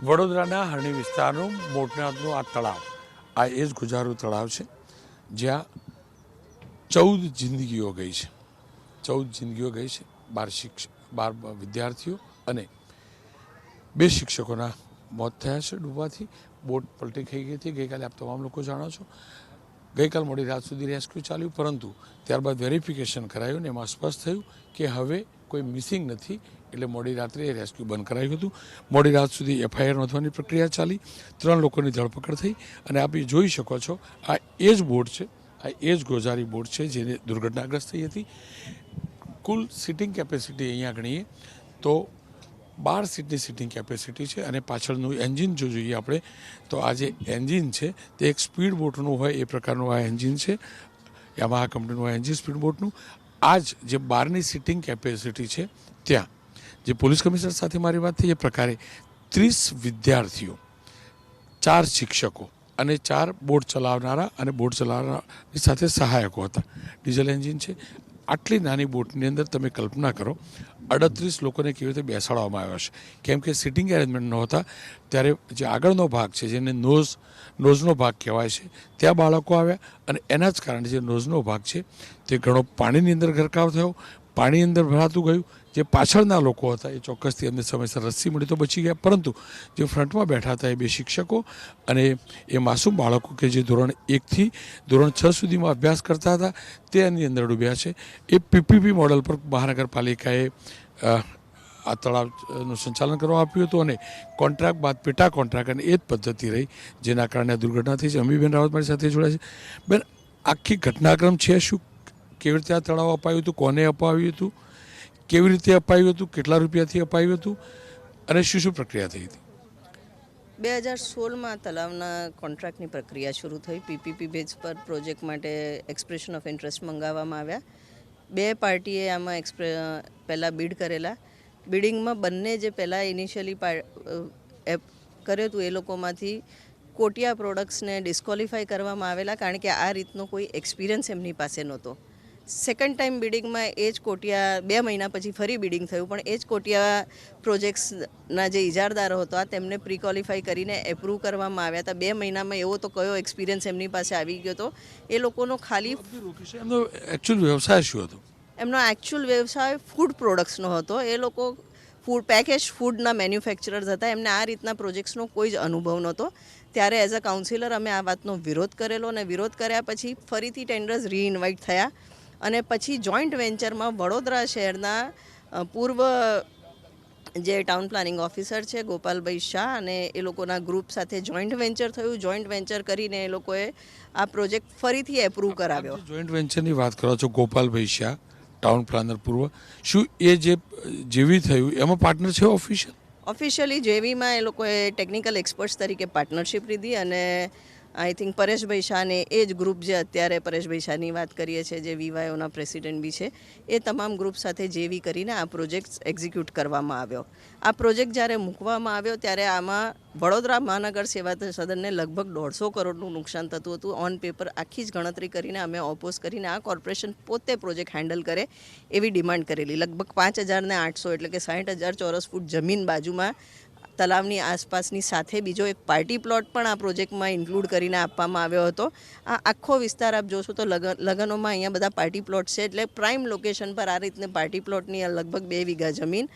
વડોદરાના હરણી વિસ્તારનું મોટનાથનું આ તળાવ, આ એ જ ગુજારું તળાવ છે જ્યાં 14 જિંદગીઓ ગઈ છે. 14 જિંદગીઓ ગઈ છે. 12 વિદ્યાર્થીઓ અને 2 શિક્ષકોના મોત થયા છે ડૂબવાથી. બોટ પલટી થઈ ગઈ હતી ગઈકાલે, આપ તમામ લોકો જાણો છો. ગઈકાલ મોડી રાત સુધી રેસ્ક્યુ ચાલ્યું, પરંતુ ત્યારબાદ વેરિફિકેશન કરાયું ને એમાં સ્પષ્ટ થયું કે હવે કોઈ મિસિંગ નથી. એટલે મોડી રાત્રે એ રેસ્ક્યુ બંધ કરાયું હતું. મોડી રાત સુધી એફઆઈઆર નોંધવાની પ્રક્રિયા ચાલી. 3 લોકોની ધરપકડ થઈ અને આપ જોઈ શકો છો આ એ જ બોટ છે, આ એ જ ગોઝારી બોટ છે જેને દુર્ઘટનાગ્રસ્ત થઈ હતી. કુલ સિટિંગ કેપેસિટી અહીંયા ગણીએ તો 12 સીટની સિટિંગ કેપેસિટી છે અને પાછળનું એન્જિન જો જોઈએ આપણે તો આ જે એન્જિન છે તે એક સ્પીડ બોટનું હોય એ પ્રકારનું આ એન્જિન છે. યામાહા કંપનીનું એન્જિન સ્પીડ બોટનું. આ જ જે 12ની સિટિંગ કેપેસિટી છે ત્યાં જે પોલીસ કમિશનર સાથે મારી વાત થઈ એ પ્રકારે 30 વિદ્યાર્થીઓ, 4 શિક્ષકો અને 4 બોટ ચલાવનારા અને બોટ ચલાવનારની સાથે સહાયકો હતા. ડીઝલ એન્જિન છે. આટલી નાની બોટની અંદર તમે કલ્પના કરો 38 લોકોને કેવી રીતે બેસાડવામાં આવ્યા છે. કેમ કે સિટિંગ એરેન્જમેન્ટ નહોતા ત્યારે જે આગળનો ભાગ છે જેને નોઝનો ભાગ કહેવાય છે ત્યાં બાળકો આવ્યા અને એના જ કારણે જે નોઝનો ભાગ છે તે ઘણો પાણીની અંદર ગરકાવ થયો, પાણી અંદર ભરાતું ગયું. જે પાછળના લોકો હતા એ ચોક્કસથી એમને સમયસર રસ્સી મળી તો બચી ગયા, પરંતુ જે ફ્રન્ટમાં બેઠા હતા એ 2 શિક્ષકો અને એ માસૂમ બાળકો કે જે ધોરણ 1 થી ધોરણ 6 સુધીમાં અભ્યાસ કરતા હતા તે એની અંદર ડૂબ્યા છે. એ પીપીપી મોડલ પર મહાનગરપાલિકાએ આ તળાવનું સંચાલન કરવા આપ્યું હતું અને કોન્ટ્રાક્ટ બાદ પેટા કોન્ટ્રાક્ટ અને એ જ પદ્ધતિ રહી જેના કારણે આ દુર્ઘટના થઈ છે. અમીબેન રાવત મારી સાથે જોડાય છે. બેન, આખી ઘટનાક્રમ છે શું? કેવી રીતે આ તળાવ અપાયું હતું? કોને અપાવ્યું હતું? કેવી રીતે અપાયું હતું? કેટલા રૂપિયાથી અપાયું હતું? અને શું શું પ્રક્રિયા થઈ હતી? 2016માં તલાવના કોન્ટ્રાક્ટની પ્રક્રિયા શરૂ થઈ. પીપીપી બેઝ પર પ્રોજેક્ટ માટે એક્સપ્રેશન ઓફ ઇન્ટરેસ્ટ મંગાવવામાં આવ્યા. 2 પાર્ટીએ આમાં પહેલાં બીડ કરેલા. બિડિંગમાં બંને જે પહેલાં ઇનિશિયલી કર્યું હતું એ લોકોમાંથી કોટિયા પ્રોડક્ટ્સને ડિસ્કોલિફાઈ કરવામાં આવેલા, કારણ કે આ રીતનો કોઈ એક્સપિરિયન્સ એમની પાસે નહોતો. સેકન્ડ ટાઈમ બિડિંગમાં એ જ કોટિયા 2 મહિના પછી ફરી બિડિંગ થયું, પણ એ જ કોટિયા પ્રોજેક્ટ્સના જે ઇજારદારો હતા તેમને પ્રી ક્વોલિફાઈ કરીને એપ્રૂવ કરવામાં આવ્યા હતા. 2 મહિનામાં એવો તો કયો એક્સપિરિયન્સ એમની પાસે આવી ગયો હતો. એ લોકોનો ખાલી એમનો એકચ્યુઅલ વ્યવસાય શું હતો? એમનો એકચ્યુઅલ વ્યવસાય ફૂડ પ્રોડક્ટ્સનો હતો. એ લોકો પેકેજ ફૂડના મેન્યુફેક્ચરર્સ હતા. એમને આ રીતના પ્રોજેક્ટ્સનો કોઈ જ અનુભવ નહોતો. ત્યારે એઝ અ કાઉન્સિલર અમે આ વાતનો વિરોધ કરેલો અને વિરોધ કર્યા પછી ફરીથી ટેન્ડર્સ રીઇન્વાઇટ થયા અને પછી જોઈન્ટ વેન્ચરમાં વડોદરા શહેરના પૂર્વ જે ટાઉન પ્લાનિંગ ઓફિસર છે ગોપાલભાઈ શાહ અને એ લોકોના ગ્રુપ સાથે જોઈન્ટ વેન્ચર થયું. જોઈન્ટ વેન્ચર કરીને એ લોકોએ આ પ્રોજેક્ટ ફરીથી એપ્રૂવ કરાવ્યો. જોઈન્ટ વેન્ચરની વાત કરો છો, ગોપાલભાઈ શાહ ટાઉન પ્લાનર પૂર્વ, શું એ જે જેવી થયું એમાં પાર્ટનર છે ઓફિશિયલી જેવીમાં એ લોકોએ ટેકનિકલ એક્સપર્ટ્સ તરીકે પાર્ટનરશિપ લીધી અને આઈ થિંક પરેશભાઈ શાહને એ જ ગ્રુપ જે અત્યારે પરેશભાઈ શાહની વાત કરીએ છીએ જે વીવાયઓના પ્રેસિડેન્ટ બી છે એ તમામ ગ્રુપ સાથે જેવી કરીને આ પ્રોજેક્ટ એક્ઝિક્યુટ કરવામાં આવ્યો. આ પ્રોજેક્ટ જ્યારે મૂકવામાં આવ્યો ત્યારે આમાં વડોદરા મહાનગર સેવા સદનને લગભગ 150 કરોડનું નુકસાન થતું હતું. ઓન પેપર આખી જ ગણતરી કરીને અમે ઓપોઝ કરીને આ કોર્પોરેશન પોતે પ્રોજેક્ટ હેન્ડલ કરે એવી ડિમાન્ડ કરેલી. લગભગ 5,800 એટલે કે 60,000 ચોરસ ફૂટ જમીન બાજુમાં તલાવની આસપાસની સાથે બીજો એક પાર્ટી પ્લોટ પણ આ પ્રોજેક્ટમાં ઇન્ક્લુડ કરીને આપવામાં આવ્યો હતો. આ આખો વિસ્તાર આપ જોશો તો લગનોમાં અહીંયા બધા પાર્ટી પ્લોટ છે, એટલે પ્રાઇમ લોકેશન પર આ રીતને પાર્ટી પ્લોટની લગભગ 2 વીઘા જમીન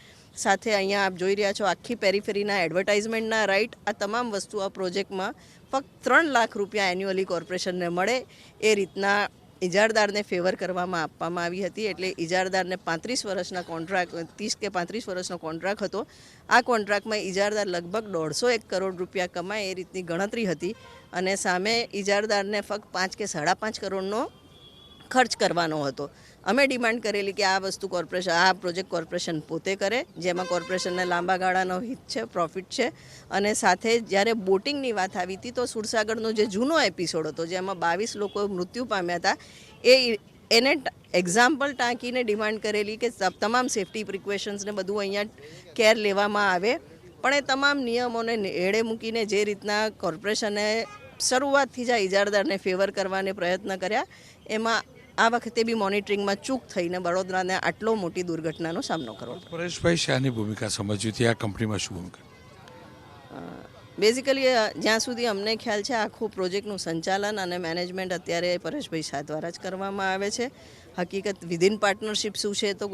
સાથે અહીંયા આપ જોઈ રહ્યા છો આખી પેરીફેરીના એડવર્ટાઇઝમેન્ટના રાઇટ, આ તમામ વસ્તુ આ પ્રોજેક્ટમાં ફક્ત 3 લાખ રૂપિયા એન્યુઅલી કોર્પોરેશનને મળે એ રીતના ઇજારદારને ફેવર કરવામાં આપવામાં આવી હતી. એટલે ઇજારદારને 35 વર્ષના કોન્ટ્રાક્ટ 30 કે 35 વર્ષનો કોન્ટ્રાક્ટ હતો. આ કોન્ટ્રાક્ટમાં ઇજારદાર લગભગ 150 કરોડ રૂપિયા કમાય એ રીતની ગણતરી હતી અને સામે ઇજારદારને ફક્ત 5 કે 5.5 કરોડનો ખર્ચ કરવાનો હતો. અમે ડિમાન્ડ કરેલી કે આ વસ્તુ આ પ્રોજેક્ટ કોર્પોરેશન પોતે કરે, જેમાં કોર્પોરેશનને લાંબા ગાળાનો હિત છે, પ્રોફિટ છે. અને સાથે જ્યારે બોટિંગની વાત આવી હતી તો સુરસાગરનો જે જૂનો એપિસોડ હતો જેમાં 22 લોકો મૃત્યુ પામ્યા હતા એને એક્ઝામ્પલ ટાંકીને ડિમાન્ડ કરેલી કે તમામ સેફ્ટી પ્રિકોશન્સને બધું અહીંયા કેર લેવામાં આવે. પણ એ તમામ નિયમોને એળે મૂકીને જે રીતના કોર્પોરેશને શરૂઆતથી જ આ ઇજારદારને ફેવર કરવાને પ્રયત્ન કર્યા એમાં આ વખતે બી મોનિટરિંગમાં ચૂક થઈને વડોદરાને આટલો મોટી દુર્ઘટનાનો સામનો કરવો. પરેશભાઈ શાહની ભૂમિકા સમજવી હતી આ કંપનીમાં શું ભૂમિકા? બેઝિકલી જ્યાં સુધી અમને ખ્યાલ છે આખું પ્રોજેક્ટનું સંચાલન અને મેનેજમેન્ટ અત્યારે પરેશભાઈ શાહ દ્વારા જ કરવામાં આવે છે. હકીકત વિધિન પાર્ટનરશિપ શું છે તો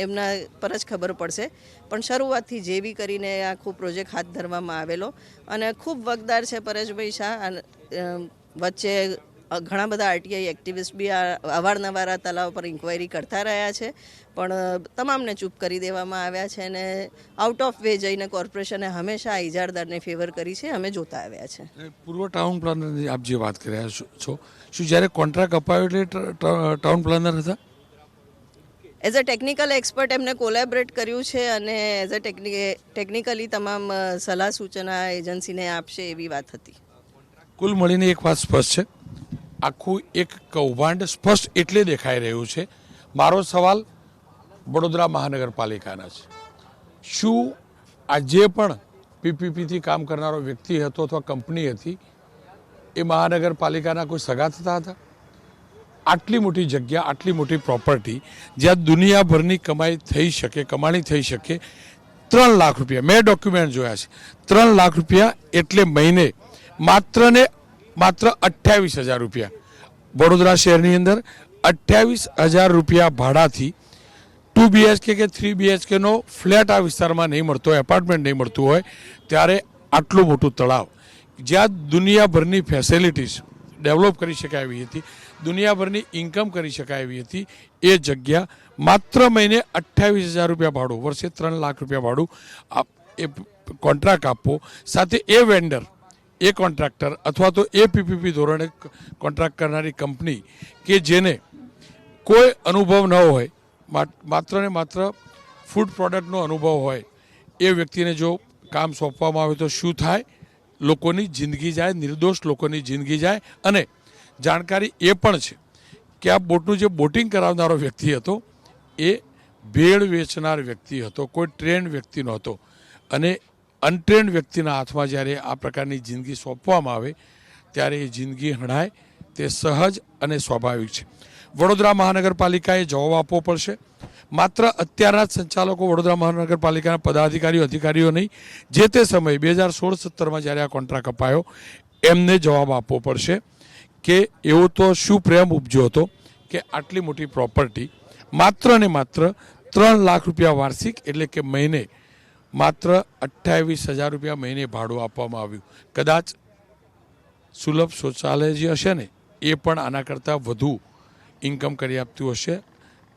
એમના પર જ ખબર પડશે, પણ શરૂઆતથી જેવી કરીને આખું પ્રોજેક્ટ હાથ ધરવામાં આવેલો અને ખૂબ વગદાર છે પરેશભાઈ શાહ. વચ્ચે ઘણા બધા આરટીઆઈ એક્ટિવિસ્ટ બી અવારનવાર આ તલાવ પર ઇન્ક્વાયરી કરતા રહ્યા છે, પણ તમામને ચૂપ કરી દેવામાં આવ્યા છે અને આઉટ ઓફ વે જઈને કોર્પોરેશને હંમેશા આ ઇજારદારને ફેવર કરી છે, અમે જોતા આવ્યા છે. પૂર્વ ટાઉન પ્લાનરની આપ જે વાત કરી રહ્યા છો, શું જ્યારે કોન્ટ્રાક્ટ અપાયો એટલે ટાઉન પ્લાનર હતા? એઝ અ ટેકનિકલ એક્સપર્ટ એમને કોલેબરેટ કર્યું છે અને એઝ અ ટેકનિકલી તમામ સલાહ સૂચના એજન્સીને આપશે એવી વાત હતી. કુલ મળીને એક વાત સ્પષ્ટ છે, આખું એક કૌભાંડ સ્પષ્ટ એટલે દેખાઈ રહ્યું છે. મારો સવાલ વડોદરા મહાનગરપાલિકાના છે. શું આ જે પણ પીપીપીથી કામ કરનારો વ્યક્તિ હતો અથવા કંપની હતી એ મહાનગરપાલિકાના કોઈ સગા થતા હતા? આટલી મોટી જગ્યા, આટલી મોટી પ્રોપર્ટી જ્યાં દુનિયાભરની કમાણી થઈ શકે, 3 લાખ રૂપિયા મેં ડોક્યુમેન્ટ જોયા છે. 3 લાખ રૂપિયા એટલે મહિને માત્ર 28,000 રૂપિયા. વડોદરા શહેરની અંદર 28,000 રૂપિયા ભાડાથી 2 BHK કે 3 BHK નો ફ્લેટ આ વિસ્તારમાં નહીં મળતો હોય, એપાર્ટમેન્ટ નહીં મળતું હોય, ત્યારે આટલું મોટું તળાવ જ્યાં દુનિયાભરની ફેસિલિટીઝ ડેવલપ કરી શકાય એવી હતી, દુનિયાભરની ઇન્કમ કરી શકાય એવી હતી, એ જગ્યા માત્ર મહિને 28,000 રૂપિયા ભાડું, વર્ષે 3 લાખ રૂપિયા ભાડું એ કોન્ટ્રાક્ટ આપવો, સાથે એ વેન્ડર, એ કોન્ટ્રાક્ટર અથવા તો એ પીપીપી ધોરણે કોન્ટ્રાક્ટ કરનારી કંપની કે જેને કોઈ અનુભવ ન હોય, માત્ર ને માત્ર ફૂડ પ્રોડક્ટનો અનુભવ હોય, એ વ્યક્તિને જો કામ સોંપવામાં આવે તો શું થાય? લોકોની જિંદગી જાય, નિર્દોષ લોકોની જિંદગી જાય. અને જાણકારી એ પણ છે કે આ બોટનું જે બોટિંગ કરાવનારો વ્યક્તિ હતો એ ભેળ વેચનાર વ્યક્તિ હતો, કોઈ ટ્રેન્ડ વ્યક્તિ નહોતો. અને અનટ્રેન્ડ વ્યક્તિના હાથમાં જ્યારે આ પ્રકારની જિંદગી સોંપવામાં આવે ત્યારે એ જિંદગી હણાય તે સહજ અને સ્વાભાવિક છે. વડોદરા મહાનગરપાલિકાએ જવાબ આપવો પડશે. માત્ર અત્યારના જ સંચાલકો વડોદરા મહાનગરપાલિકાના પદાધિકારીઓ, અધિકારીઓ નહીં, જે તે સમયે 2016-17માં જ્યારે આ કોન્ટ્રાક્ટ અપાયો એમને જવાબ આપવો પડશે કે એવો તો શું પ્રેમ ઉપજ્યો હતો કે આટલી મોટી પ્રોપર્ટી માત્ર ને માત્ર 3 લાખ રૂપિયા વાર્ષિક એટલે કે મહિને માત્ર 28,000 રૂપિયા મહિને ભાડું આપવામાં આવ્યું. કદાચ સુલભ શૌચાલય જે હશે ને એ પણ આના કરતાં વધુ ઇન્કમ કરી આપતું હશે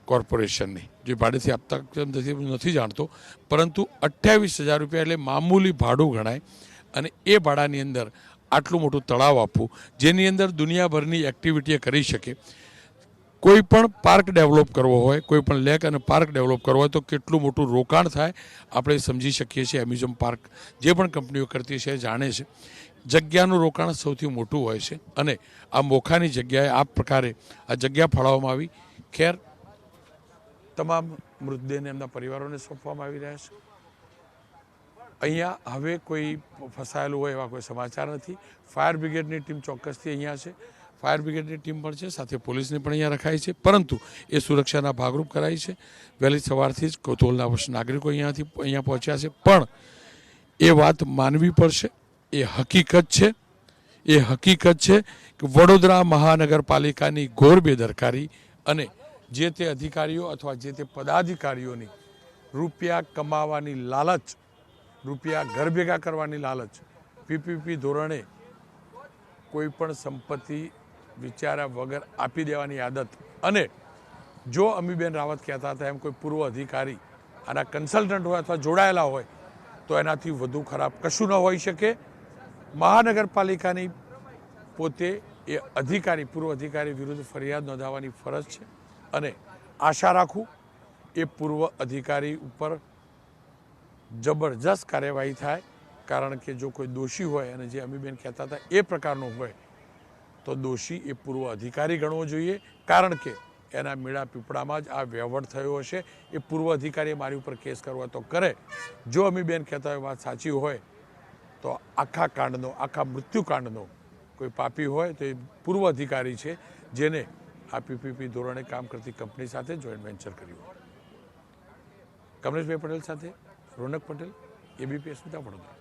કોર્પોરેશનની, જે ભાડેથી આપતા નથી જાણતો, પરંતુ 28,000 રૂપિયા એટલે મામૂલી ભાડું ગણાય. અને એ ભાડાની અંદર આટલું મોટું તળાવ આપવું જેની અંદર દુનિયાભરની એક્ટિવિટીએ કરી શકે. કોઈ પણ પાર્ક ડેવલપ કરવો હોય, કોઈ પણ લેક અને પાર્ક ડેવલપ કરવો હોય તો કેટલું મોટું રોકાણ થાય આપણે સમજી શકીએ છીએ. એમ્યુઝમ પાર્ક જે પણ કંપનીઓ કરતી છે જાણે છે. જગ્યાનું રોકાણ સૌથી મોટું હોય છે અને આ મોખાની જગ્યાએ આ પ્રકારે આ જગ્યા ફાળવવામાં આવી. ખેર, તમામ મૃતદેહને એમના પરિવારોને સોંપવામાં આવી રહ્યા છે. અહીંયા હવે કોઈ ફસાયેલું હોય એવા કોઈ સમાચાર નથી. ફાયર બ્રિગેડની ટીમ ચોક્કસથી અહીંયા છે, ફાયર બ્રિગેડની ટીમ પણ છે, સાથે પોલીસની પણ અહીંયા રખાઈ છે, પરંતુ એ સુરક્ષાના ભાગરૂપ કરાઈ છે. વહેલી સવારથી જ કૌતૂહલના વશ નાગરિકો અહીંયા પહોંચ્યા છે, પણ એ વાત માનવી પડશે. એ હકીકત છે કે વડોદરા મહાનગરપાલિકાની ઘોર બેદરકારી અને જે તે અધિકારીઓ અથવા જે તે પદાધિકારીઓની રૂપિયા કમાવાની લાલચ, રૂપિયા ઘર ભેગા કરવાની લાલચ, પીપીપી ધોરણે કોઈ પણ સંપત્તિ વિચાર્યા વગર આપી દેવાની આદત. અને જો અમીબેન રાવત કહેતા હતા એમ કોઈ પૂર્વ અધિકારી આના કન્સલ્ટન્ટ હોય અથવા જોડાયેલા હોય તો એનાથી વધુ ખરાબ કશું ન હોઈ શકે. મહાનગરપાલિકાની પોતે એ અધિકારી, પૂર્વ અધિકારી વિરુદ્ધ ફરિયાદ નોંધાવવાની ફરજ છે અને આશા રાખું એ પૂર્વ અધિકારી ઉપર જબરજસ્ત કાર્યવાહી થાય. કારણ કે જો કોઈ દોષી હોય અને જે અમીબેન કહેતા હતા એ પ્રકારનો હોય તો દોષી એ પૂર્વ અધિકારી ગણવો જોઈએ. કારણ કે એના મેળા પીપળામાં જ આ વહેવટ થયો હશે. એ પૂર્વ અધિકારીએ મારી ઉપર કેસ કરવા તો કરે. જો અમીબેન કહેતા હોય વાત સાચી હોય તો આખા કાંડનો, આખા મૃત્યુકાંડનો કોઈ પાપી હોય તો એ પૂર્વ અધિકારી છે જેને આ પીપીપી ધોરણે કામ કરતી કંપની સાથે જોઈન્ટ વેન્ચર કર્યું. કમલેશભાઈ પટેલ સાથે રોનક પટેલ, એબીપી અસ્મિતા, વડોદરા.